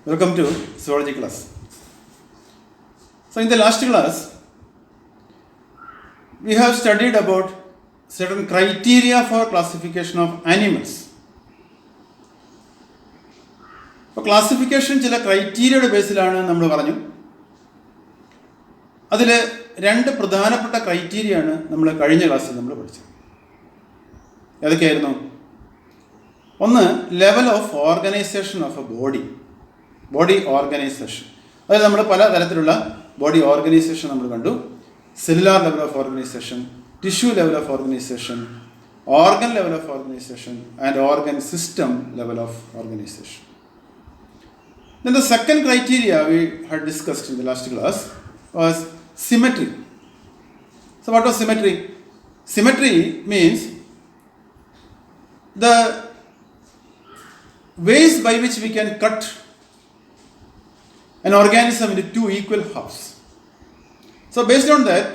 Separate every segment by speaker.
Speaker 1: Welcome to zoology class. So in the last class, we have studied about certain criteria for classification of animals. അപ്പോൾ classification ചില ക്രൈറ്റീരിയയുടെ ബേസിലാണ് നമ്മൾ പറഞ്ഞു. അതിൽ രണ്ട് പ്രധാനപ്പെട്ട ക്രൈറ്റീരിയയാണ് നമ്മൾ കഴിഞ്ഞ ക്ലാസ്സിൽ നമ്മൾ പഠിച്ചത്. ഏതൊക്കെയായിരുന്നു? ഒന്ന്, level of organisation of A body organisation. അതായത് നമ്മൾ പല തരത്തിലുള്ള ബോഡി ഓർഗനൈസേഷൻ നമ്മൾ കണ്ടു. Cellular level of organisation, tissue level of organisation, organ level of organisation and organ system level of organisation. Then the second criteria we had discussed in the last class was symmetry. So what was symmetry? Symmetry means the ways by which we can cut an organism into two equal halves. So based on that,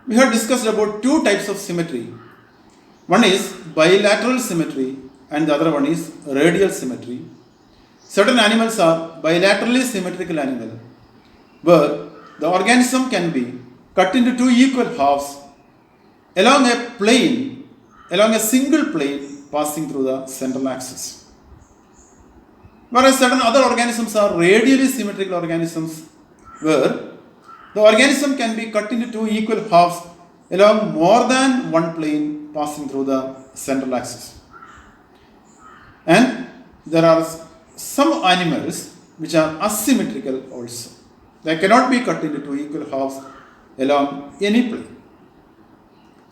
Speaker 1: we have discussed about two types of symmetry. One is bilateral symmetry and the other one is radial symmetry. Certain animals are bilaterally symmetrical animals, where the organism can be cut into two equal halves along a single plane passing through the central axis. Whereas certain other organisms are radially symmetrical organisms, where the organism can be cut into two equal halves along more than one plane passing through the central axis. And there are some animals which are asymmetrical also. They cannot be cut into two equal halves along any plane.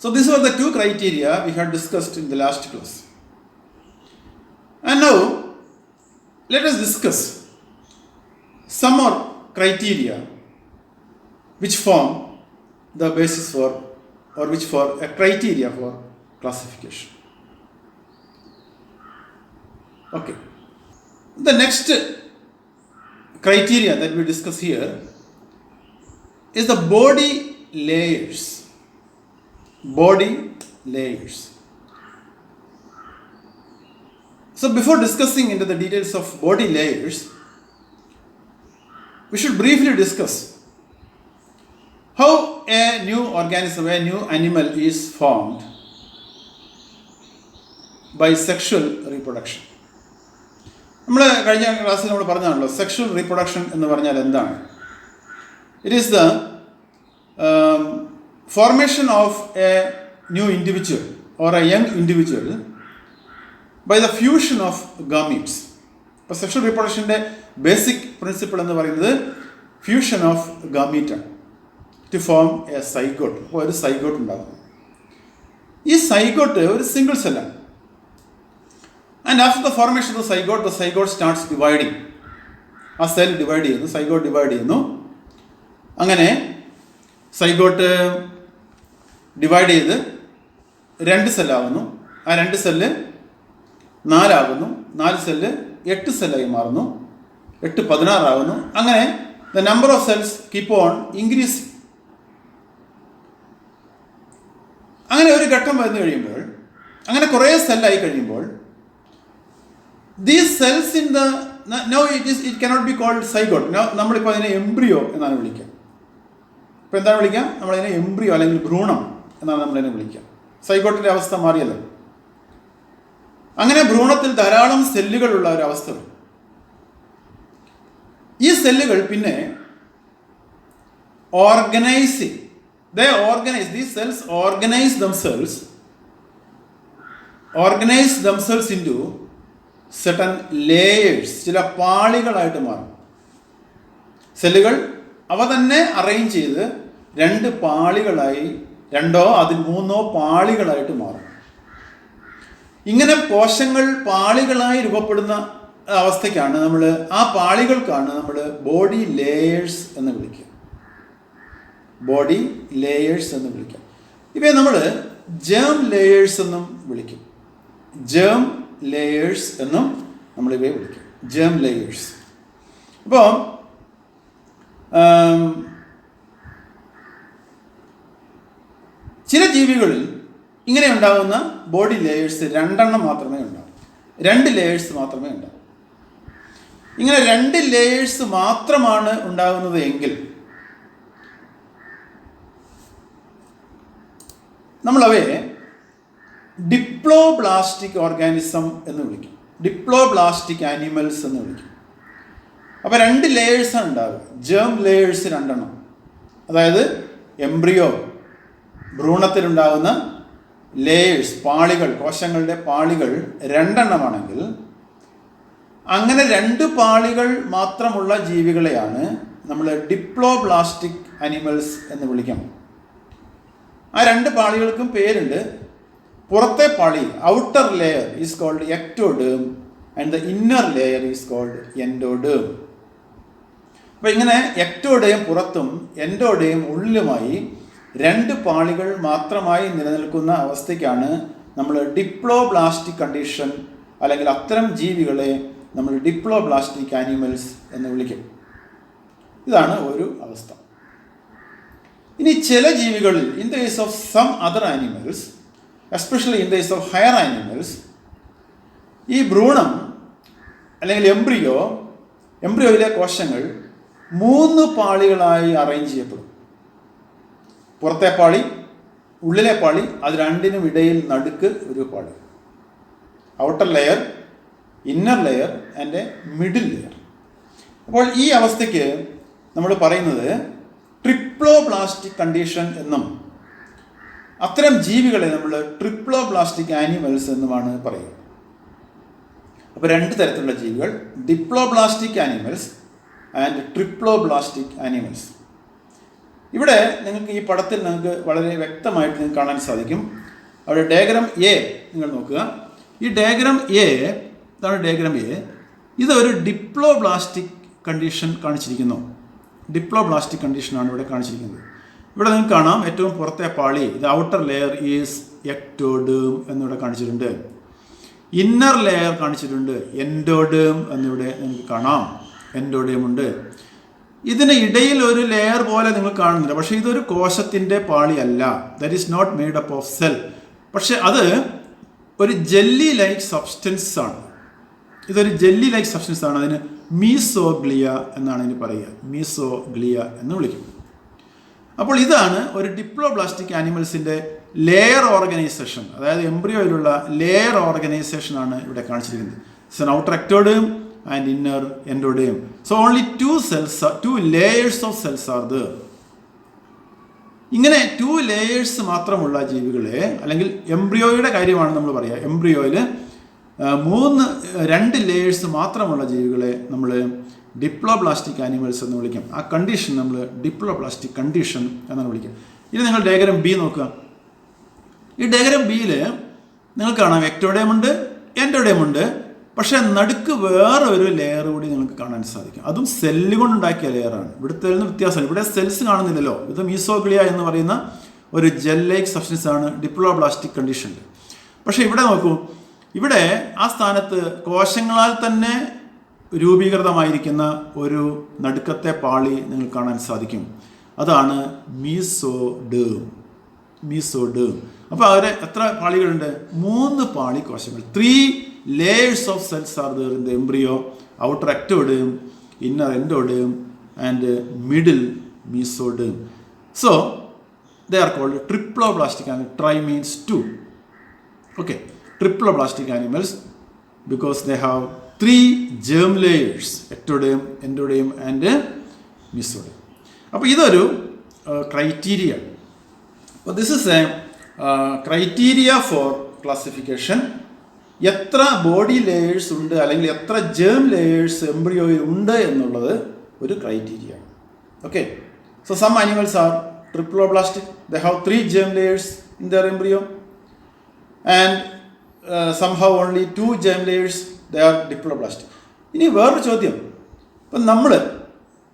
Speaker 1: So these were the two criteria we had discussed in the last class. And now let us discuss some more criteria which form the basis for or which for a criteria for classification. Okay. The next criteria that we discuss here is the body layers. Body layers. So before discussing into the details of body layers, we should briefly discuss how a new organism, a new animal is formed by sexual reproduction. നമ്മൾ കഴിഞ്ഞ ക്ലാസ്സിൽ നമ്മൾ പറഞ്ഞാണല്ലോ sexual reproduction എന്ന് പറഞ്ഞാൽ എന്താണ്. It is the formation of a new individual or a young individual by the fusion of gametes. ഇപ്പോൾ sexual റീപ്രൊഡക്ഷൻ്റെ basic principle എന്ന് പറയുന്നത് ഫ്യൂഷൻ ഓഫ് ഗാമീറ്റാണ് ടു ഫോം എ സൈഗോട്ട്. അപ്പോൾ ഒരു സൈഗോട്ട് ഉണ്ടാകും. ഈ സൈഗോട്ട് ഒരു സിംഗിൾ സെല്ലാണ്. And after the formation of the zygote starts dividing. ആ സെൽ ഡിവൈഡ് ചെയ്യുന്നു, സൈഗോട്ട് ഡിവൈഡ് ചെയ്യുന്നു. അങ്ങനെ സൈഗോട്ട് ഡിവൈഡ് ചെയ്ത് 2 സെല്ലാകുന്നു. ആ 2 സെല്ല് 4 ആകുന്നു. 4 സെല്ല് 8 സെല്ലായി മാറുന്നു. 8 16 ആകുന്നു. അങ്ങനെ the number of cells keep on increasing. അങ്ങനെ ഒരു ഘട്ടം വന്നു കഴിയുമ്പോൾ, അങ്ങനെ കുറേ സെല്ലായി കഴിയുമ്പോൾ, these cells in the now it cannot be called zygote. Now നമ്മളിപ്പോൾ അതിനെ എംബ്രിയോ എന്നാണ് വിളിക്കുക. ഇപ്പോൾ എന്താണ് വിളിക്കുക? നമ്മളതിനെ എംബ്രിയോ അല്ലെങ്കിൽ ഭ്രൂണം എന്നാണ് നമ്മളതിനെ വിളിക്കുക. സൈഗോട്ടിൻ്റെ അവസ്ഥ മാറിയല്ലോ. അങ്ങനെ ഭ്രൂണത്തിൽ ധാരാളം സെല്ലുകളുള്ള ഒരവസ്ഥ വരും. ഈ സെല്ലുകൾ പിന്നെ these cells organize themselves into certain layers, ചില പാളികളായിട്ട് മാറും. സെല്ലുകൾ അവ തന്നെ അറേഞ്ച് ചെയ്ത് 2 പാളികളായി, 2 അതിൽ 3 പാളികളായിട്ട് മാറും. ഇങ്ങനെ കോശങ്ങൾ പാളികളായി രൂപപ്പെടുന്ന അവസ്ഥയ്ക്കാണ് ആ പാളികൾക്കാണ് നമ്മൾ ബോഡി ലേയേഴ്സ് എന്ന് വിളിക്കുക. ബോഡി ലേയേഴ്സ് എന്ന് വിളിക്കുക. ഇവയെ നമ്മൾ ജേം ലേയേഴ്സ് എന്നും വിളിക്കും. ജേം ലേയേഴ്സ് എന്നും നമ്മളിവയെ വിളിക്കും. Germ layers. അപ്പോൾ ചില ജീവികളിൽ ഇങ്ങനെ ഉണ്ടാകുന്ന ബോഡി ലേയേഴ്സ് 2 മാത്രമേ ഉണ്ടാകൂ. 2 ലേയേഴ്സ് മാത്രമേ ഉണ്ടാകൂ. ഇങ്ങനെ 2 ലേയേഴ്സ് മാത്രമാണ് ഉണ്ടാകുന്നത് എങ്കിൽ നമ്മളവയെ ഡിപ്ലോബ്ലാസ്റ്റിക് ഓർഗാനിസം എന്ന് വിളിക്കും, ഡിപ്ലോബ്ലാസ്റ്റിക് ആനിമൽസ് എന്ന് വിളിക്കും. അപ്പോൾ 2 ലേയേഴ്സാണ് ഉണ്ടാവുക, ജേം ലേയേഴ്സ് 2 അതായത് എംബ്രിയോ ഭ്രൂണത്തിലുണ്ടാകുന്ന ലേയേഴ്സ്, പാളികൾ, കോശങ്ങളുടെ പാളികൾ 2 അങ്ങനെ 2 പാളികൾ മാത്രമുള്ള ജീവികളെയാണ് നമ്മൾ ഡിപ്ലോബ്ലാസ്റ്റിക് ആനിമൽസ് എന്ന് വിളിക്കണം. ആ 2 പാളികൾക്കും പേരുണ്ട്. പുറത്തെ പാളി, outer layer is called ectoderm and the inner layer is called endoderm. അപ്പോൾ ഇങ്ങനെ എക്ടോഡേം പുറത്തും എൻഡോഡേം ഉള്ളിലുമായി 2 പാളികൾ മാത്രമായി നിലനിൽക്കുന്ന അവസ്ഥയ്ക്കാണ് നമ്മൾ ഡിപ്ലോബ്ലാസ്റ്റിക് കണ്ടീഷൻ, അല്ലെങ്കിൽ അത്തരം ജീവികളെ നമ്മൾ ഡിപ്ലോബ്ലാസ്റ്റിക് ആനിമൽസ് എന്ന് വിളിക്കും. ഇതാണ് ഒരു അവസ്ഥ. ഇനി ചില ജീവികളിൽ, in the case of some other animals, especially in the case of higher animals, ഈ ഭ്രൂണം അല്ലെങ്കിൽ എംബ്രിയോയിലെ കോശങ്ങൾ 3 പാളികളായി അറേഞ്ച് ചെയ്യപ്പെടും. പുറത്തെ പാളി, ഉള്ളിലെ പാളി, അത് 2നും ഇടയിൽ നടുക്ക് ഒരു പാളി, outer layer, inner layer and middle layer. അപ്പോൾ ഈ അവസ്ഥയ്ക്ക് നമ്മൾ പറയുന്നത് ട്രിപ്ലോബ്ലാസ്റ്റിക് കണ്ടീഷൻ എന്നും അത്തരം ജീവികളെ നമ്മൾ ട്രിപ്ലോബ്ലാസ്റ്റിക് ആനിമൽസ് എന്നുമാണ് പറയുക. അപ്പോൾ 2 തരത്തിലുള്ള ജീവികൾ, diploblastic animals and triploblastic animals. ഇവിടെ നിങ്ങൾക്ക് ഈ പടത്തിൽ നിങ്ങൾക്ക് വളരെ വ്യക്തമായിട്ട് നിങ്ങൾക്ക് കാണാൻ സാധിക്കും. അവിടെ ഡയഗ്രാം എ നിങ്ങൾ നോക്കുക. ഈ ഡയഗ്രാം എ, ഇതാണ് ഡയഗ്രാം എ. ഇതൊരു ഡിപ്ലോബ്ലാസ്റ്റിക് കണ്ടീഷൻ കാണിച്ചിരിക്കുന്നു. ഡിപ്ലോബ്ലാസ്റ്റിക് കണ്ടീഷനാണ് ഇവിടെ കാണിച്ചിരിക്കുന്നത്. ഇവിടെ നിങ്ങൾക്ക് കാണാം ഏറ്റവും പുറത്തെ പാളി, ഇത് ഔട്ടർ ലെയർ ഈസ് എക്ടോഡേം എന്നിവിടെ കാണിച്ചിട്ടുണ്ട്. ഇന്നർ ലെയർ കാണിച്ചിട്ടുണ്ട്, എൻഡോഡേം എന്നിവിടെ നിങ്ങൾക്ക് കാണാം, എൻഡോഡേം ഉണ്ട്. ഇതിന് ഇടയിൽ ഒരു ലെയർ പോലെ നിങ്ങൾ കാണുന്നില്ല, പക്ഷേ ഇതൊരു കോശത്തിൻ്റെ പാളിയല്ല, that is not made up of cell. പക്ഷെ അത് ഒരു ജെല്ലി ലൈക്ക് സബ്സ്റ്റൻസ് ആണ്. ഇതൊരു ജെല്ലി ലൈക്ക് സബ്സ്റ്റൻസ് ആണ്. അതിന് മീസോഗ്ലിയ എന്നാണ് ഇതിന് പറയുക, മീസോഗ്ലിയ എന്ന് വിളിക്കും. അപ്പോൾ ഇതാണ് ഒരു ഡിപ്ലോബ്ലാസ്റ്റിക് ആനിമൽസിൻ്റെ ലെയർ ഓർഗനൈസേഷൻ, അതായത് എംബ്രിയോയിലുള്ള ലെയർ ഓർഗനൈസേഷനാണ് ഇവിടെ കാണിച്ചിരിക്കുന്നത്. It's an outer ectoderm and inner endoderm. So only 2 layers of cells are there. ഇങ്ങനെ 2 ലേയേഴ്സ് മാത്രമുള്ള ജീവികളെ, അല്ലെങ്കിൽ എംബ്രിയോയുടെ കാര്യമാണ് നമ്മൾ പറയുക, എംബ്രിയോയിൽ 2 ലേയേഴ്സ് മാത്രമുള്ള ജീവികളെ നമ്മൾ ഡിപ്ലോബ്ലാസ്റ്റിക് ആനിമൽസ് എന്ന് വിളിക്കും. ആ കണ്ടീഷൻ നമ്മൾ ഡിപ്ലോബ്ലാസ്റ്റിക് കണ്ടീഷൻ എന്നാണ് വിളിക്കുക. ഇനി നിങ്ങൾ ഡയഗ്രാം ബി നോക്കുക. ഈ ഡയഗ്രാം ബിയിൽ നിങ്ങൾ കാണാം എക്ടോഡേം ഉണ്ട്, എൻഡോഡേം ഉണ്ട്. പക്ഷേ നടുക്ക് വേറെ ഒരു ലെയർ കൂടി നിങ്ങൾക്ക് കാണാൻ സാധിക്കും. അതും സെല്ല് കൊണ്ടുണ്ടാക്കിയ ലെയറാണ്. ഇവിടുത്തെ വ്യത്യാസമാണ്. ഇവിടെ സെൽസ് കാണുന്നില്ലല്ലോ. ഇത് മീസോഗ്ലിയ എന്ന് പറയുന്ന ഒരു ജെൽ ലൈക്ക് സബ്സ്റ്റൻസ് ആണ് ഡിപ്ലോബ്ലാസ്റ്റിക് കണ്ടീഷനിൽ. പക്ഷേ ഇവിടെ നോക്കൂ, ഇവിടെ ആ സ്ഥാനത്ത് കോശങ്ങളാൽ തന്നെ രൂപീകൃതമായിരിക്കുന്ന ഒരു നടുക്കത്തെ പാളി നിങ്ങൾ കാണാൻ സാധിക്കും. അതാണ് മീസോഡേം. അപ്പോൾ അവരെ എത്ര പാളികളുണ്ട്? 3 പാളി കോശങ്ങൾ. 3 layers of cells are there in the embryo, outer ectoderm, inner endoderm and middle mesoderm. So they are called triploblastic animals. Tri means 2. Okay, triploblastic animals because they have 3 germ layers, ectoderm, endoderm and mesoderm. അപ്പോൾ ഇതൊരു criteria. അപ്പോൾ this is A criteria for classification. എത്ര body layers ഉണ്ട്, അല്ലെങ്കിൽ എത്ര germ layers എംബ്രിയോയിൽ ഉണ്ട് എന്നുള്ളത് ഒരു ക്രൈറ്റീരിയ ആണ്. Okay, so some animals are triploblastic, they have 3 germ layers in their embryo and somehow only 2 germ layers, they are diploblastic. ഇനി വേറൊരു ചോദ്യം, ഇപ്പം നമ്മൾ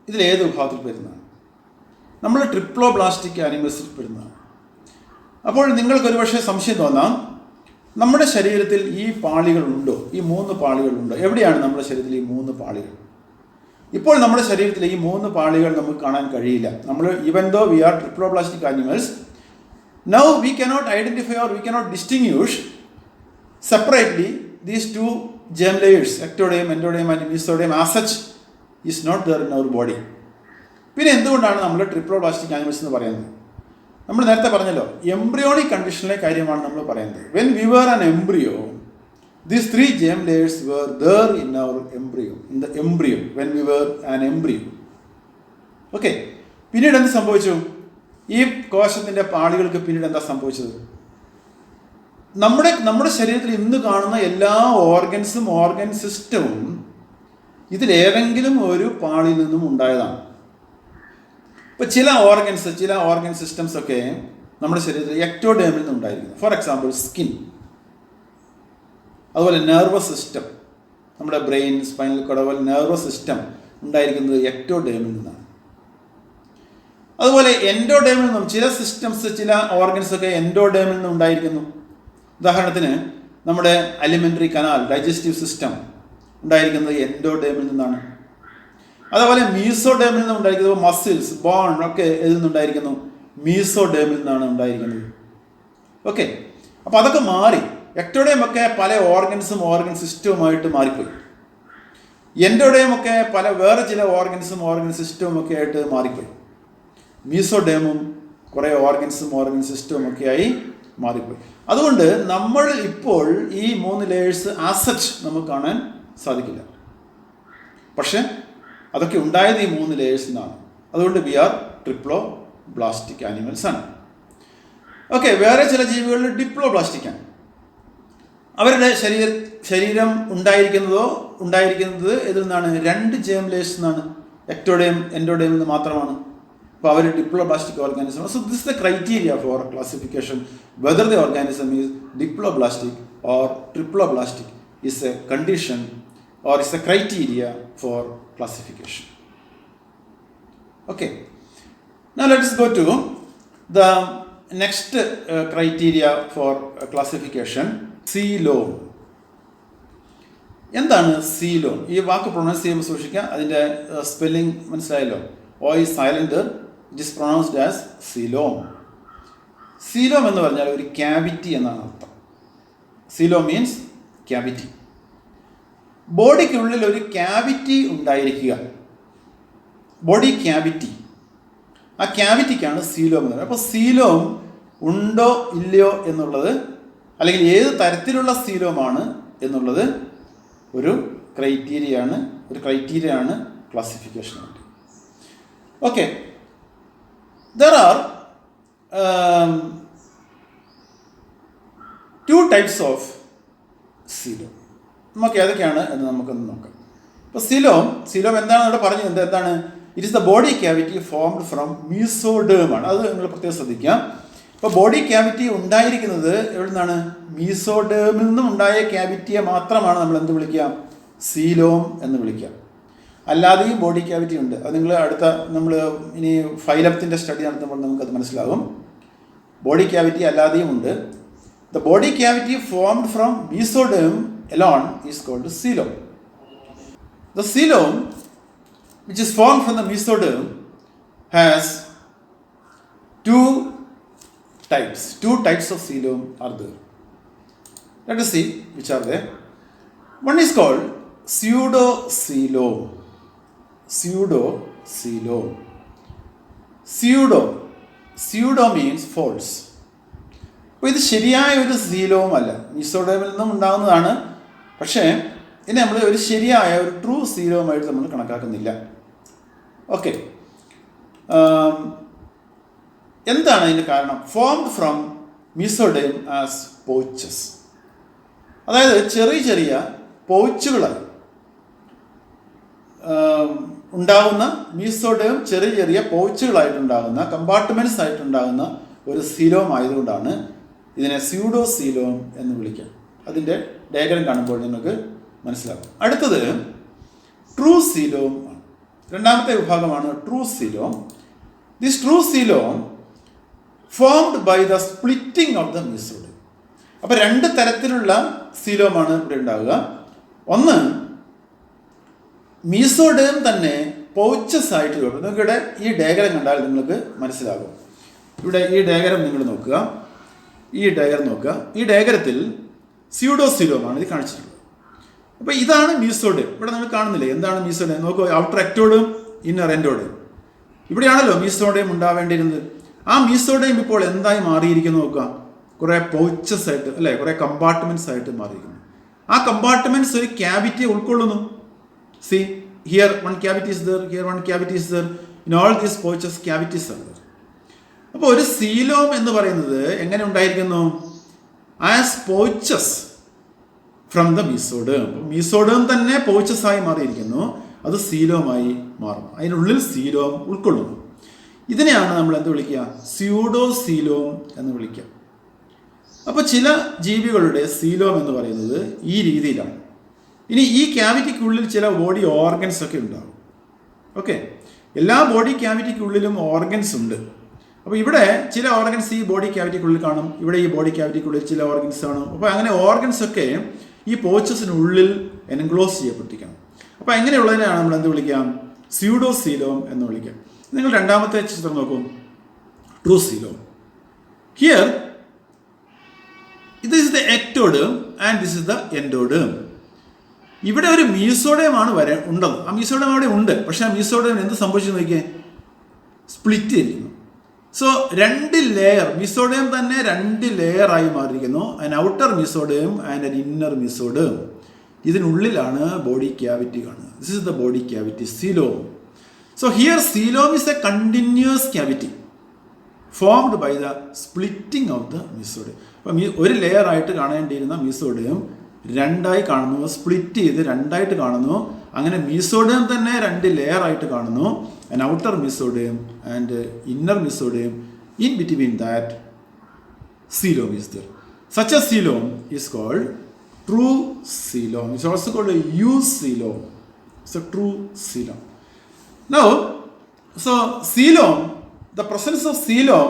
Speaker 1: ഇതിലേത് വിഭാഗത്തിൽ പെടുന്നതാണ്? നമ്മൾ ട്രിപ്ലോബ്ലാസ്റ്റിക് ആനിമൽസിൽ പെടുന്നതാണ്. അപ്പോൾ നിങ്ങൾക്ക് ഒരുപക്ഷെ സംശയം തോന്നാം, നമ്മുടെ ശരീരത്തിൽ ഈ പാളികളുണ്ടോ? ഈ 3 പാളികളുണ്ടോ? എവിടെയാണ് നമ്മുടെ ശരീരത്തിൽ ഈ 3 പാളികൾ? ഇപ്പോൾ നമ്മുടെ ശരീരത്തിൽ ഈ 3 പാളികൾ നമുക്ക് കാണാൻ കഴിയില്ല. നമ്മൾ even though we are triploblastic animals, now we cannot identify or we cannot distinguish separately these two germ layers, ectoderm, endoderm and mesoderm as such is not there in our body. പിന്നെ എന്തുകൊണ്ടാണ് നമ്മൾ triploblastic animals എന്ന് പറയുന്നത്? നമ്മൾ നേരത്തെ പറഞ്ഞല്ലോ, embryonic കണ്ടീഷനിലെ കാര്യമാണ് നമ്മൾ പറയുന്നത്. When we were an embryo, these three germ layers were there in our embryo, in the embryo, when we were an embryo. Okay. പിന്നീട് എന്ത് സംഭവിച്ചു? ഈ കോശത്തിൻ്റെ പാളികൾക്ക് പിന്നീട് എന്താ സംഭവിച്ചത്? നമ്മുടെ ശരീരത്തിൽ ഇന്ന് കാണുന്ന എല്ലാ ഓർഗൻസും ഓർഗൻ സിസ്റ്റവും ഇതിലേതെങ്കിലും ഒരു പാളിയിൽ നിന്നും ഉണ്ടായതാണ്. ഇപ്പോൾ ചില ഓർഗൻ സിസ്റ്റംസ് ഒക്കെ നമ്മുടെ ശരീരത്തിൽ എക്ടോഡേമിൽ നിന്ന് ഉണ്ടായിരിക്കുന്നു. ഫോർ എക്സാമ്പിൾ സ്കിൻ, അതുപോലെ നെർവസ് സിസ്റ്റം, നമ്മുടെ ബ്രെയിൻ, സ്പൈനൽ കോഡ്, അതുപോലെ നെർവസ് സിസ്റ്റം ഉണ്ടായിരിക്കുന്നത് എക്ടോഡേമിൽ നിന്നാണ്. അതുപോലെ എൻഡോഡേമിൽ നിന്നും ചില സിസ്റ്റംസ്, ചില ഓർഗൻസ് ഒക്കെ എൻഡോഡേമിൽ നിന്നും ഉണ്ടായിരിക്കുന്നു. ഉദാഹരണത്തിന് നമ്മുടെ അലിമെൻ്ററി കനാൽ, ഡൈജസ്റ്റീവ് സിസ്റ്റം ഉണ്ടായിരിക്കുന്നത് എൻഡോഡേമിൽ നിന്നാണ്. അതുപോലെ മീസോഡേമിൽ നിന്നും ഉണ്ടായിരിക്കുന്നത് മസിൽസ്, ബോൺ ഒക്കെ ഇതിൽ നിന്നുണ്ടായിരിക്കുന്നു, മീസോഡേമിൽ നിന്നാണ് ഉണ്ടായിരിക്കുന്നത്. ഓക്കെ, അപ്പോൾ അതൊക്കെ മാറി. എക്ടോഡേം ഒക്കെ പല ഓർഗൻസും ഓർഗൻ സിസ്റ്റവുമായിട്ട് മാറിപ്പോയി. എൻഡോഡേം ഒക്കെ പല വേറെ ചില ഓർഗൻസും ഓർഗൻ സിസ്റ്റവും ഒക്കെ ആയിട്ട് മാറിപ്പോയി. മീസോഡേമും കുറേ ഓർഗൻസും ഓർഗൻ സിസ്റ്റവും ഒക്കെ ആയി മാറിപ്പോയി. അതുകൊണ്ട് നമ്മൾ ഇപ്പോൾ ഈ 3 ലേയേഴ്സ് ആസ് സച്ച് നമുക്ക് കാണാൻ സാധിക്കില്ല. പക്ഷെ അതൊക്കെ ഉണ്ടായത് ഈ 3 ലേയേഴ്സിൽ നിന്നാണ്. അതുകൊണ്ട് വി ആർ ട്രിപ്ലോബ്ലാസ്റ്റിക് ആനിമൽസ് ആണ്. ഓക്കെ, വേറെ ചില ജീവികളിൽ ഡിപ്ലോബ്ലാസ്റ്റിക് ആണ്. അവരുടെ ശരീരം ഉണ്ടായിരിക്കുന്നത് ഇതിൽ നിന്നാണ്? 2 ജേം ലേയേഴ്സ് നിന്നാണ്. എക്ടോഡേം, എൻഡോഡേം നിന്ന് മാത്രമാണ്. അപ്പോൾ അവർ diploblastic organism. So this the criteria for classification whether the organism is diploblastic or triploblastic is a condition or is a criteria for classification. Okay, now let us go to the next criteria for classification, coelom. എന്താണ് coelom? ഈ വാക്ക് pronounce ചെയ്യുമ്പോൾ സൂക്ഷിക്കുക, അതിൻ്റെ spelling മനസ്സിലായല്ലോ. O is silent, it is pronounced as coelom. Coelom എന്ന് പറഞ്ഞാൽ ഒരു ക്യാവിറ്റി എന്നാണ് അർത്ഥം. Coelom means cavity. ബോഡിക്കുള്ളിൽ ഒരു ക്യാവിറ്റി ഉണ്ടായിരിക്കുക, ബോഡി ക്യാവിറ്റി. ആ ക്യാവിറ്റിക്കാണ് സീലോം എന്ന് പറയുന്നത്. അപ്പോൾ സീലോം ഉണ്ടോ ഇല്ലയോ എന്നുള്ളത്, അല്ലെങ്കിൽ ഏത് തരത്തിലുള്ള സീലോമാണ് എന്നുള്ളത് ഒരു ക്രൈറ്റീരിയ ആണ് ക്ലാസിഫിക്കേഷൻ വേണ്ടി. Okay, there are 2 types of coelom. നമുക്ക് ഏതൊക്കെയാണ് എന്ന് നമുക്കൊന്ന് നോക്കാം. ഇപ്പോൾ സീലോം എന്താണ് ഇവിടെ പറഞ്ഞത്? എന്താണ്? It is the body cavity formed from mesoderm ആണ്. അത് നിങ്ങൾ പ്രത്യേകം ശ്രദ്ധിക്കാം. ഇപ്പോൾ ബോഡി ക്യാവിറ്റി ഉണ്ടായിരിക്കുന്നത് എവിടെ നിന്നാണ്? മീസോഡേമിൽ നിന്നും ഉണ്ടായ ക്യാവിറ്റിയെ മാത്രമാണ് നമ്മൾ എന്ത് വിളിക്കുക? സീലോം എന്ന് വിളിക്കുക. അല്ലാതെയും ബോഡി ക്യാവിറ്റി ഉണ്ട്. അത് നിങ്ങൾ നമ്മൾ ഇനി ഫൈലത്തിൻ്റെ സ്റ്റഡി നടത്തുമ്പോൾ നമുക്കത് മനസ്സിലാകും. ബോഡി ക്യാവിറ്റി അല്ലാതെയും ഉണ്ട്. The body cavity formed from mesoderm alone is called coelom. The coelom, which is formed from the mesoderm, has 2 types. 2 types of coelom are there. Let us see which are there. One is called pseudocoelom. Pseudo means false. അപ്പോൾ ഇത് ശരിയായ ഒരു coelom അല്ല, മീസോഡേമിൽ നിന്നും ഉണ്ടാകുന്നതാണ്. പക്ഷേ ഇതിനെ നമ്മൾ ഒരു ശരിയായ ഒരു ട്രൂ സീലോമായിട്ട് നമ്മൾ കണക്കാക്കുന്നില്ല. ഓക്കെ, എന്താണ് അതിൻ്റെ കാരണം? Formed from mesoderm as pouches. അതായത് ചെറിയ പൗച്ചുകളായി ഉണ്ടാകുന്ന മീസോഡേം, ചെറിയ പൗച്ചുകളായിട്ടുണ്ടാകുന്ന, കമ്പാർട്ട്മെൻറ്റ്സ് ആയിട്ടുണ്ടാകുന്ന ഒരു സീലോം ആയതുകൊണ്ടാണ് ഇതിനെ സ്യൂഡോസീലോം എന്ന് വിളിക്കാം. അതിൻ്റെ ഡയഗ്രം കാണുമ്പോൾ നിങ്ങൾക്ക് മനസ്സിലാകും. അടുത്തത് ട്രൂ സീലോം ആണ്. രണ്ടാമത്തെ വിഭാഗമാണ് true coelom. This true coelom formed by the splitting of the mesoderm. അപ്പോൾ 2 തരത്തിലുള്ള സീലോമാണ് ഇവിടെ ഉണ്ടാവുക. ഒന്ന്, മീസോഡേം തന്നെ പൗച്ചസ് ആയിട്ട് വരും. നിങ്ങൾക്കിവിടെ ഈ ഡയഗ്രം കണ്ടാൽ നിങ്ങൾക്ക് മനസ്സിലാകും. ഇവിടെ ഈ ഡയഗ്രം നിങ്ങൾ നോക്കുക. ഈ ഡയഗ്രത്തിൽ സ്യൂഡോസീലോമാണ് ഇത് കാണിച്ചിട്ടുള്ളത്. അപ്പോൾ ഇതാണ് മീസോഡേം. ഇവിടെ നിങ്ങൾ കാണുന്നില്ലേ എന്താണ് മീസോഡേം? നോക്കൂ, ഔട്ടർ എക്ടോഡേം ഇന്നർ എൻഡോഡേം. ഇവിടെയാണല്ലോ മീസോഡേം ഉണ്ടാവേണ്ടിയിരുന്നത്. ആ മീസോഡേം ഇപ്പോൾ എന്തായി മാറിയിരിക്കുന്നു നോക്കുക. കുറേ പൗച്ചസ് ആയിട്ട് അല്ലേ, കുറേ കമ്പാർട്ട്മെന്റ്സ് ആയിട്ട് മാറിയിരിക്കുന്നു. ആ കമ്പാർട്ട്മെന്റ്സ് ഒരു ക്യാവിറ്റിയെ ഉൾക്കൊള്ളുന്നു. C here one cavity is there, here one cavity is there, in all these pouches cavities are there. അപ്പോൾ ഒരു സീലോം എന്ന് പറയുന്നത് എങ്ങനെ ഉണ്ടായിരിക്കുന്നു? As pouches from the mesoderm. Mesoderm തന്നെ പൗച്ചസ് ആയി മാറിയിരിക്കുന്നു, അത് സീലോമായി മാറും. അതിനുള്ളിൽ സീലോം ഉൾക്കൊള്ളുന്നു. ഇതിനെയാണ് നമ്മൾ എന്ത് വിളിക്കുക? സ്യൂഡോ സീലോം എന്ന് വിളിക്കുക. അപ്പോൾ ചില ജീവികളുടെ സീലോം എന്ന് പറയുന്നത് ഈ രീതിയിലാണ്. ഇനി ഈ ക്യാവിറ്റിക്കുള്ളിൽ ചില ബോഡി ഓർഗൻസ് ഒക്കെ ഉണ്ടാകും. ഓക്കെ, എല്ലാ ബോഡി ക്യാവിറ്റിക്കുള്ളിലും ഓർഗൻസ് ഉണ്ട്. അപ്പോൾ ഇവിടെ ചില ഓർഗൻസ് ഈ ബോഡി ക്യാവിറ്റിക്കുള്ളിൽ കാണും, ഇവിടെ ഈ ബോഡി ക്യാവിറ്റിക്കുള്ളിൽ ചില ഓർഗൻസ് കാണും. അപ്പോൾ അങ്ങനെ ഓർഗൻസ് ഒക്കെ ഈ പോച്ചസിനുള്ളിൽ എൻക്ലോസ് ചെയ്യപ്പെട്ടിരിക്കണം. അപ്പോൾ എങ്ങനെയുള്ളതിനെയാണ് നമ്മൾ എന്ത് വിളിക്കാം? സ്യൂഡോ സീലോം എന്ന് വിളിക്കാം. നിങ്ങൾ രണ്ടാമത്തെ ചിത്രം നോക്കൂ, true coelom. Here this is the ectoderm and this is the endoderm. ഇവിടെ ഒരു മീസോഡേം ആണ് ഉണ്ടത്. ആ മീസോഡേം അവിടെ ഉണ്ട്. പക്ഷെ ആ മീസോഡേം എന്ത് സംഭവിച്ചു നോക്കിയേ? സ്പ്ലിറ്റ് ചെയ്തിരിക്കുന്നു. സോ രണ്ട് ലെയർ, മീസോഡേം തന്നെ രണ്ട് ലെയർ ആയി മാറിയിരിക്കുന്നു. An outer mesoderm and an inner mesoderm. ഇതിനുള്ളിലാണ് ബോഡി ക്യാവിറ്റി കാണുന്നത്. This is the body cavity, coelom. So here coelom is a continuous cavity formed by the splitting of the mesoderm. അപ്പം ഒരു layer ആയിട്ട് കാണേണ്ടിയിരുന്ന mesoderm രണ്ടായി കാണുന്നു, split ചെയ്ത് രണ്ടായിട്ട് കാണുന്നു. അങ്ങനെ മീസോഡേം തന്നെ രണ്ട് ലെയർ ആയിട്ട് കാണുന്നു. An outer mesoderm and inner mesoderm. In between that coelom is there. Such a coelom is called true coelom. It's also called a eucoelom. It's a true coelom. Now, so coelom, the presence of coelom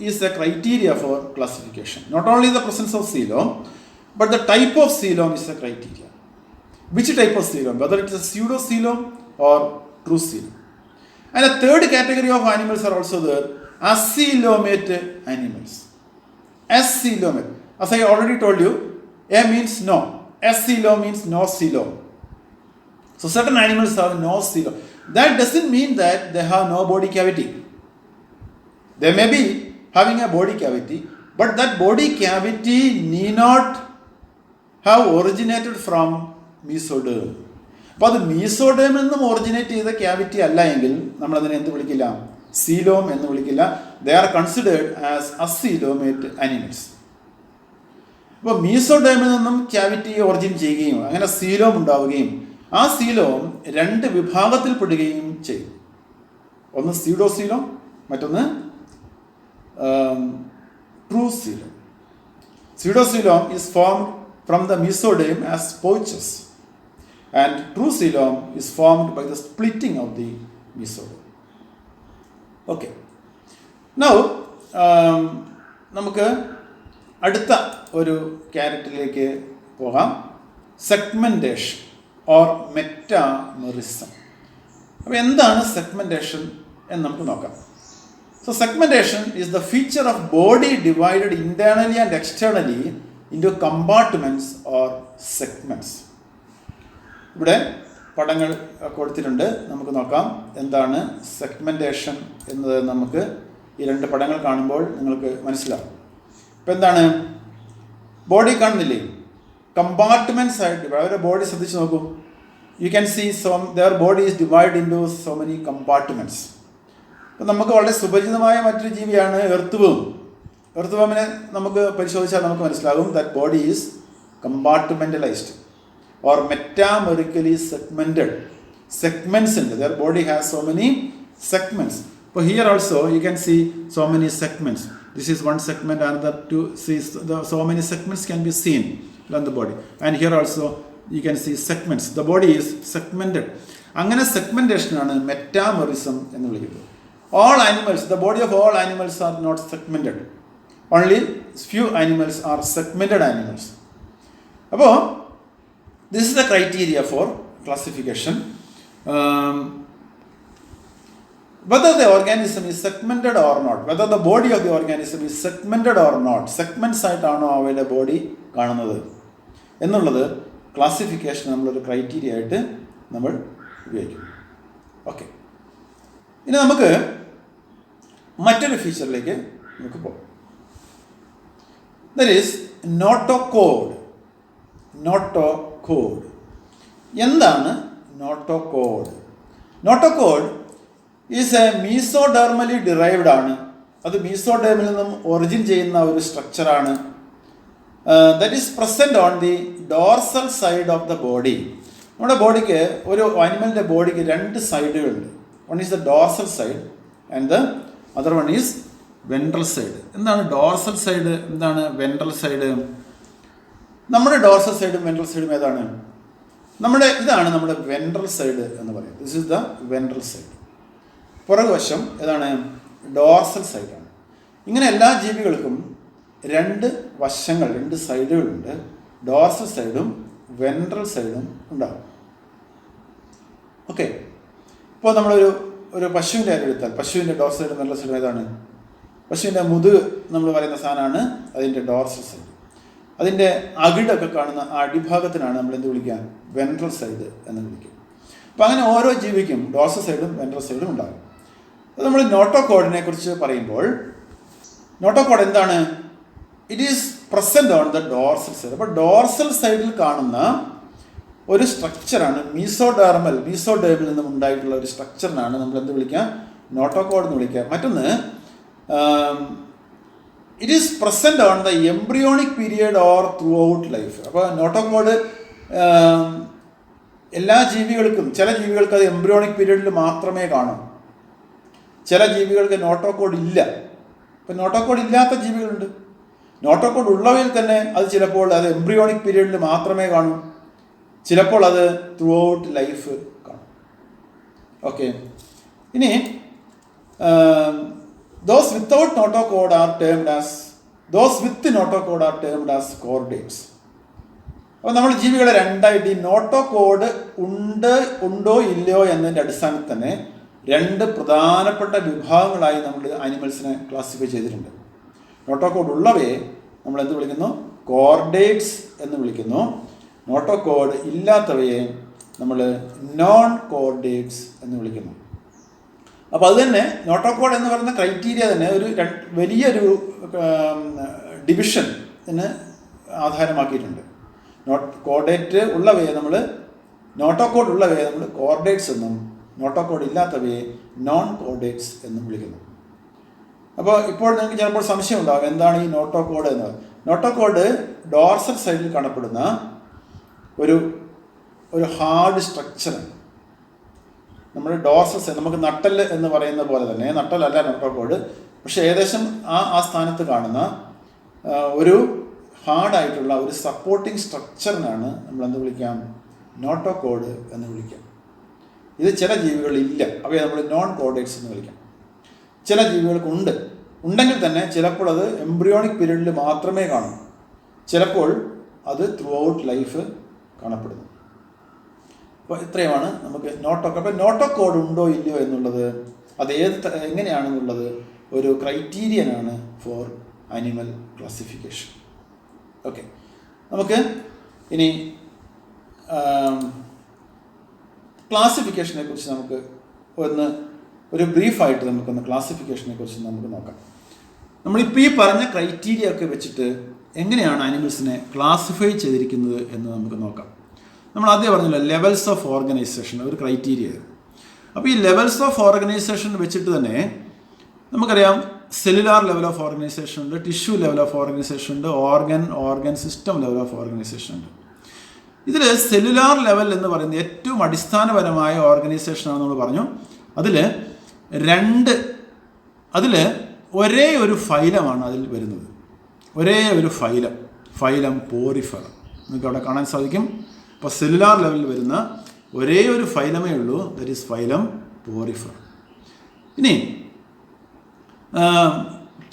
Speaker 1: is a criteria for classification. Not only the presence of coelom, but the type of coelom is a criteria. Which type of coelom? Whether it is a pseudo coelom or true coelom. And a third category of animals are also there, acoelomate animals. Acoelomate. As I already told you, A means no. Acoelom means no coelom. So certain animals have no coelom. That doesn't mean that they have no body cavity. They may be having a body cavity, but that body cavity need not have originated from mesoderm. അപ്പോൾ അത് മീസോഡേമിൽ നിന്നും originate ചെയ്ത cavity അല്ല എങ്കിൽ നമ്മൾ അതിനെ എന്ത് വിളിക്കില്ല? സീലോം എന്ന് വിളിക്കില്ല. They are considered as acoelomate animals. അപ്പോൾ മീസോഡേമിൽ നിന്നും ക്യാവിറ്റി ഒറിജിൻ ചെയ്യുകയും അങ്ങനെ സീലോം ഉണ്ടാവുകയും ആ സീലോം രണ്ട് വിഭാഗത്തിൽപ്പെടുകയും ചെയ്യും. ഒന്ന് സ്യൂഡോ സീലോം, മറ്റൊന്ന് true coelom. Pseudo coelom is formed from the mesoderm as pouches and true coelom is formed by the splitting of the mesoderm. Okay. Now നമുക്ക് അടുത്ത ഒരു ക്യാരക്ടറിലേക്ക് പോകാം. Segmentation or metamerism. അപ്പോൾ എന്താണ് സെഗ്മെന്റേഷൻ എന്ന് നമുക്ക് നോക്കാം. So segmentation is the feature of body divided internally and externally into compartments or segments. ഇവിടെ പടങ്ങൾ കൊടുത്തിട്ടുണ്ട്, നമുക്ക് നോക്കാം എന്താണ് സെഗ്മെന്റേഷൻ എന്നത്. നമുക്ക് ഈ രണ്ട് പടങ്ങൾ കാണുമ്പോൾ നിങ്ങൾക്ക് മനസ്സിലാവും. ഇപ്പം എന്താണ് ബോഡി കാണുന്നില്ലേ? കമ്പാർട്ട്മെന്റ്സ് ആയിട്ട് അവരുടെ ബോഡി ശ്രദ്ധിച്ച് നോക്കൂ. You can see their body is divide into so many compartments. ഇപ്പം നമുക്ക് വളരെ സുപരിചിതമായ മറ്റൊരു ജീവിയാണ് എർത്ത്വേം. എർത്ത്വേമിനെ നമുക്ക് പരിശോധിച്ചാൽ നമുക്ക് മനസ്സിലാകും that body is compartmentalised or metamerically segmented. Segments in their body has so many segments. But here also you can see so many segments. This is one segment, another two. See, so many segments can be seen on the body. And here also you can see segments. The body is segmented. അങ്ങനെ segmentation ആണ് metamerism എന്ന് വിളിക്കുന്നത്. All animals, the body of all animals are not segmented. Only few animals are segmented animals. അപ്പോൾ this is the criteria for classification. Whether the organism is segmented or not, whether the body of the organism is segmented or not, segments ആയിട്ടാണോ അവയുടെ body കാണുന്നത് എന്നുള്ളത് classification നമ്മളൊരു criteria ആയിട്ട് നമ്മൾ ഉപയോഗിക്കും. Okay, ഇനി നമുക്ക് മറ്റൊരു ഫീച്ചറിലേക്ക് നമുക്ക് പോകാം. That is notochord. നോട്ടോകോഡ് എന്താണ്? Notochord is a mesodermally derived ആണ്. അത് മീസോഡെർമിൽ നിന്നും ഒറിജിൻ ചെയ്യുന്ന ഒരു സ്ട്രക്ചറാണ്. That is present on the dorsal side of the body. നമ്മുടെ ബോഡിക്ക്, ഒരു ആനിമലിൻ്റെ ബോഡിക്ക് 2 സൈഡുകളുണ്ട്. One is the dorsal side and the other one is ventral side. എന്താണ് ഡോർസൽ സൈഡ്, എന്താണ് വെൻട്രൽ സൈഡ്? നമ്മുടെ ഡോർസൽ സൈഡും വെൻട്രൽ സൈഡും ഏതാണ്? ഇതാണ് നമ്മുടെ വെൻട്രൽ സൈഡ് എന്ന് പറയുന്നത്. This is the ventral side. പുറകുവശം ഏതാണ്? ഡോർസൽ സൈഡാണ്. ഇങ്ങനെ എല്ലാ ജീവികൾക്കും 2 വശങ്ങൾ, 2 സൈഡുകളുണ്ട്. ഡോർസൽ സൈഡും വെൻട്രൽ സൈഡും ഉണ്ടാകും. ഓക്കെ, ഇപ്പോൾ ഒരു പശുവിൻ്റെ കാര്യം എടുത്താൽ, പശുവിൻ്റെ ഡോർസൽ സൈഡും വെൻട്രൽ സൈഡും ഏതാണ്? പശുവിൻ്റെ മുതുക് നമ്മൾ പറയുന്ന സാധനമാണ് അതിൻ്റെ ഡോർസൽ സൈഡ്. അതിൻ്റെ അകിടൊക്കെ കാണുന്ന ആ അടിഭാഗത്തിനാണ് നമ്മൾ എന്ത് വിളിക്കുക? വെൻട്രൽ സൈഡ് എന്ന് വിളിക്കുക. അപ്പോൾ അങ്ങനെ ഓരോ ജീവിക്കും ഡോർസൽ സൈഡും വെൻട്രൽ സൈഡും ഉണ്ടാകും. അത് നമ്മൾ നോട്ടോകോഡിനെ കുറിച്ച് പറയുമ്പോൾ, നോട്ടോകോഡ് എന്താണ്? It is present on the dorsal side. അപ്പോൾ ഡോർസൽ സൈഡിൽ കാണുന്ന ഒരു സ്ട്രക്ചറാണ് മീസോഡെർമിൽ നിന്നും ഉണ്ടായിട്ടുള്ള ഒരു സ്ട്രക്ചറിനാണ് നമ്മൾ എന്ത് വിളിക്കുക? നോട്ടോകോഡ് എന്ന് വിളിക്കുക. മറ്റൊന്ന്, it is present on the embryonic period or through out life. അപ്പോൾ നോട്ടോകോഡ് എല്ലാ ജീവികൾക്കും, ചില ജീവികൾക്ക് അത് എംബ്രിയോണിക് പീരിയഡിൽ മാത്രമേ കാണൂ. ചില ജീവികൾക്ക് നോട്ടോകോഡ് ഇല്ല. ഇപ്പം നോട്ടോകോഡ് ഇല്ലാത്ത ജീവികളുണ്ട്. നോട്ടോകോഡ് ഉള്ളവയിൽ തന്നെ അത് ചിലപ്പോൾ അത് എംബ്രിയോണിക് പീരിയഡിൽ മാത്രമേ കാണൂ, ചിലപ്പോൾ അത് ത്രൂ ഔട്ട് ലൈഫ് കാണും. ഓക്കെ, ഇനി those with notochord are termed as chordates. അപ്പോൾ നമ്മൾ ജീവികളെ രണ്ടായിട്ട്, ഈ നോട്ടോകോഡ് ഉണ്ടോ ഇല്ലയോ എന്നതിൻ്റെ അടിസ്ഥാനത്തിൽ തന്നെ 2 പ്രധാനപ്പെട്ട വിഭാഗങ്ങളായി നമ്മൾ ആനിമൽസിനെ ക്ലാസിഫൈ ചെയ്തിട്ടുണ്ട്. നോട്ടോകോഡ് ഉള്ളവയെ നമ്മൾ എന്ത് വിളിക്കുന്നു? കോർഡേറ്റ്സ് എന്ന് വിളിക്കുന്നു. നോട്ടോകോഡ് ഇല്ലാത്തവയെ നമ്മൾ നോൺ കോർഡേറ്റ്സ് എന്ന് വിളിക്കുന്നു. അപ്പോൾ അത് തന്നെ നോട്ടോകോഡ് എന്ന് പറയുന്ന ക്രൈറ്റീരിയ തന്നെ ഒരു വലിയൊരു ഡിവിഷന് ആധാരമാക്കിയിട്ടുണ്ട്. കോർഡേറ്റ് ഉള്ളവയെ നോട്ടോകോഡ് ഉള്ളവയെ നമ്മൾ കോർഡേറ്റ്സ് എന്നും നോട്ടോകോഡ് ഇല്ലാത്തവയെ നോൺ കോർഡേറ്റ്സ് എന്നും വിളിക്കുന്നു. അപ്പോൾ ഇപ്പോൾ നിങ്ങൾക്ക് ചിലപ്പോൾ സംശയം ഉണ്ടാകും, എന്താണ് ഈ നോട്ടോകോഡ് എന്ന്. നോട്ടോകോഡ് ഡോർസൽ സൈഡിൽ കാണപ്പെടുന്ന ഒരു ഹാർഡ് സ്ട്രക്ചറാണ്. നമ്മുടെ ഡോർസൽ സൈഡ്, നമുക്ക് നട്ടൽ എന്ന് പറയുന്ന പോലെ തന്നെ, നട്ടലല്ല നോട്ടോകോഡ്, പക്ഷേ ഏകദേശം ആ സ്ഥാനത്ത് കാണുന്ന ഒരു ഹാർഡായിട്ടുള്ള ഒരു സപ്പോർട്ടിംഗ് സ്ട്രക്ചറിനാണ് നമ്മൾ എന്ത് വിളിക്കാം? നോട്ടോകോഡ് എന്ന് വിളിക്കാം. ഇത് ചില ജീവികളില്ല, അവയെ നമ്മൾ നോൺ കോർഡേറ്റ്സ് എന്ന് വിളിക്കാം. ചില ജീവികൾക്കുണ്ട്, ഉണ്ടെങ്കിൽ തന്നെ ചിലപ്പോൾ അത് എംബ്രിയോണിക് പീരീഡിൽ മാത്രമേ കാണൂ, ചിലപ്പോൾ അത് ത്രൂ ഔട്ട് ലൈഫ് കാണപ്പെടുന്നു. അപ്പോൾ ഇത്രയുമാണ് നമുക്ക് നോട്ടോകോഡ്. അപ്പോൾ നോട്ടോകോഡ് ഉണ്ടോ ഇല്ലയോ എന്നുള്ളത്, അത് എങ്ങനെയാണെന്നുള്ളത് ഒരു ക്രൈറ്റീരിയനാണ് ഫോർ ആനിമൽ ക്ലാസിഫിക്കേഷൻ. ഓക്കെ, നമുക്ക് ഇനി ക്ലാസിഫിക്കേഷനെ കുറിച്ച് നമുക്ക് ഒരു ബ്രീഫായിട്ട് നമുക്കൊന്ന് ക്ലാസിഫിക്കേഷനെ കുറിച്ച് നമുക്ക് നോക്കാം. നമ്മളിപ്പോൾ ഈ പറഞ്ഞ ക്രൈറ്റീരിയ ഒക്കെ വെച്ചിട്ട് എങ്ങനെയാണ് ആനിമൽസിനെ ക്ലാസിഫൈ ചെയ്തിരിക്കുന്നത് എന്ന് നമുക്ക് നോക്കാം. നമ്മൾ ആദ്യം പറഞ്ഞല്ലോ ലെവൽസ് ഓഫ് ഓർഗനൈസേഷൻ ഒരു ക്രൈറ്റീരിയ. അപ്പോൾ ഈ ലെവൽസ് ഓഫ് ഓർഗനൈസേഷൻ വെച്ചിട്ട് തന്നെ നമുക്കറിയാം സെല്ലുലാർ ലെവൽ ഓഫ് ഓർഗനൈസേഷൻ ഉണ്ട്, ടിഷ്യൂ ലെവൽ ഓഫ് ഓർഗനൈസേഷൻ ഉണ്ട്, organ system level of organisation ഉണ്ട്. ഇതിൽ സെല്ലുലാർ ലെവൽ എന്ന് പറയുന്നത് ഏറ്റവും അടിസ്ഥാനപരമായ ഓർഗനൈസേഷനാണെന്ന് നമ്മൾ പറഞ്ഞു. അതിൽ ഒരേ ഒരു ഫൈലമാണ് അതിൽ വരുന്നത്. ഒരേ ഒരു ഫൈലം പോറിഫർ നിങ്ങൾക്ക് അവിടെ കാണാൻ സാധിക്കും. അപ്പോൾ സെല്ലുലാർ ലെവലിൽ വരുന്ന ഒരേ ഒരു ഫൈലമേ ഉള്ളൂ, ദറ്റ് ഈസ് ഫൈലം പോറിഫർ. ഇനി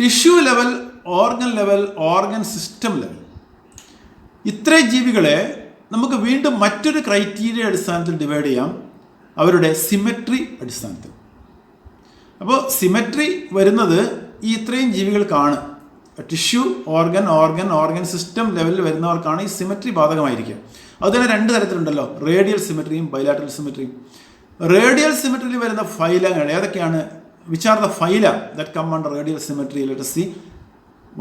Speaker 1: tissue level, organ level, organ system level, ഇത്രയും ജീവികളെ നമുക്ക് വീണ്ടും മറ്റൊരു ക്രൈറ്റീരിയ അടിസ്ഥാനത്തിൽ ഡിവൈഡ് ചെയ്യാം, അവരുടെ സിമെട്രി അടിസ്ഥാനത്തിൽ. അപ്പോൾ സിമെട്രി വരുന്നത് ഈ ഇത്രയും ജീവികൾക്കാണ്. ടിഷ്യൂ, ഓർഗൻ സിസ്റ്റം ലെവലിൽ വരുന്നവർക്കാണ് ഈ സിമെട്രി ബാധകമായിരിക്കുക. അതുതന്നെ രണ്ട് തരത്തിലുണ്ടല്ലോ, റേഡിയൽ സിമെട്രിയും ബൈലാറ്ററൽ സിമെട്രിയും. റേഡിയൽ സിമെട്രിയിൽ വരുന്ന ഫൈലങ്ങൾ ഏതൊക്കെയാണ്? Which are the phyla that come under radial symmetry? Let us see.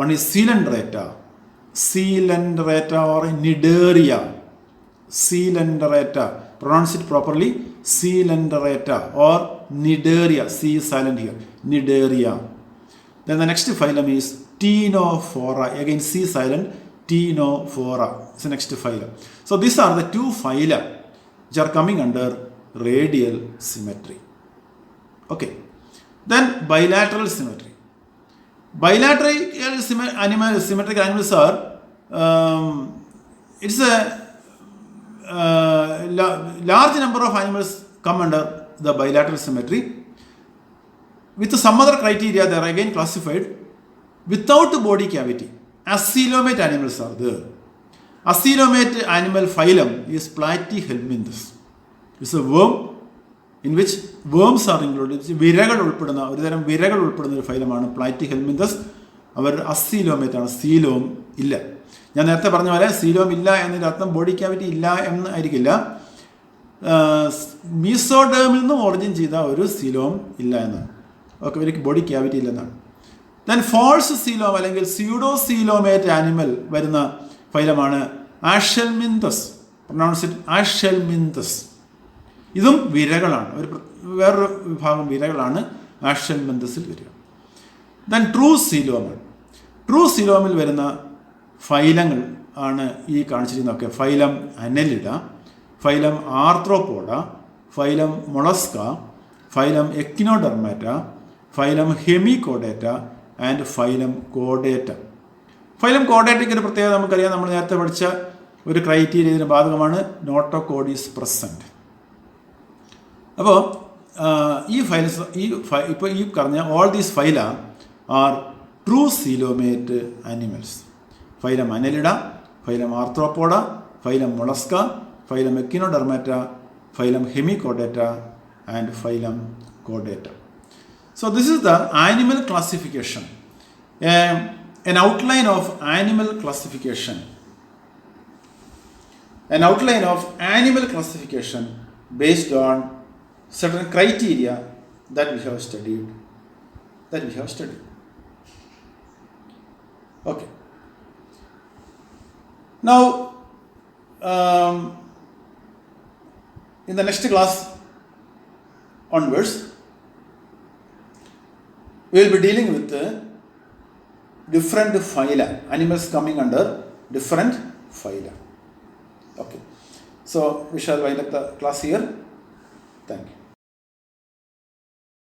Speaker 1: One is Coelenterata or Cnidaria. Coelenterata. Pronounce it properly. Coelenterata or Cnidaria. C is silent here. Cnidaria. Then the next phylum is Ctenophora. Again C silent. Ctenophora. It's the next phylum. So these are the two phyla which are coming under radial symmetry. Okay. Then bilateral symmetry. Bilateral symmetric animals are it's a large number of animals come under the bilateral symmetry. With some other criteria, they are again classified without body cavity. Acoelomate animals are there. Acoelomate animal phylum is Platyhelminthes. It's a worm in which worms are included. വിരകൾ ഉൾപ്പെടുന്ന ഒരുതരം വിരകൾ ഉൾപ്പെടുന്ന ഒരു ഫൈലമാണ് Platyhelminthes. അവർ acoelomate ആണ്, coelom ഇല്ല. ഞാൻ നേരത്തെ പറഞ്ഞ പോലെ സീലോം ഇല്ല എന്നതിൻ്റെ അർത്ഥം ബോഡി ക്യാവിറ്റി ഇല്ല എന്ന് ആയിരിക്കില്ല. മീസോഡേമിൽ നിന്നും ഒറിജിൻ ചെയ്ത ഒരു സീലോം ഇല്ല എന്നാണ്. ഓക്കെ, ഇവർക്ക് ബോഡി ക്യാവിറ്റി ഇല്ലെന്നാണ്. ദെൻ ഫോൾസ് സീലോം അല്ലെങ്കിൽ സ്യൂഡോ സീലോമേറ്റ് ആനിമൽ വരുന്ന ഫൈലമാണ് ആഷെൽമിന്തസ്. Pronounce it ആഷെൽമിന്തസ്. ഇതും വിരകളാണ്, വേറൊരു വിഭാഗം വിരകളാണ് ആഷെൽമിന്തസിൽ വരിക. ദെൻ ട്രൂ സീലോമാണ്. ട്രൂ സീലോമിൽ വരുന്ന ഫൈലങ്ങൾ ആണ് ഈ കാണിച്ചിരിക്കുന്നതൊക്കെ. Phylum Annelida, phylum Arthropoda, phylum Mollusca, phylum Echinodermata, phylum Hemichordata and phylum കോഡേറ്റ. ഫൈലം കോഡേറ്റയ്ക്ക് ഒരു പ്രത്യേകത നമുക്കറിയാം. നമ്മൾ നേരത്തെ പഠിച്ച ഒരു ക്രൈറ്റീരിയ ഇതിന് ബാധകമാണ്. Notochord is present. അപ്പോൾ ഈ ഫൈലസ് ഇപ്പോൾ ഈ പറഞ്ഞ all these phyla are true coelomate animals. Phylum Annelida, phylum Arthropoda, phylum Mollusca, phylum Echinodermata, phylum Hemichordata and phylum കോഡേറ്റ. So this is the animal classification. An outline of animal classification. An outline of animal classification based on certain criteria that we have studied. Okay. Now, in the next class onwards, we will be dealing with different phyla, animals coming under different phyla. Okay. So we shall wind up the class here. Thank you.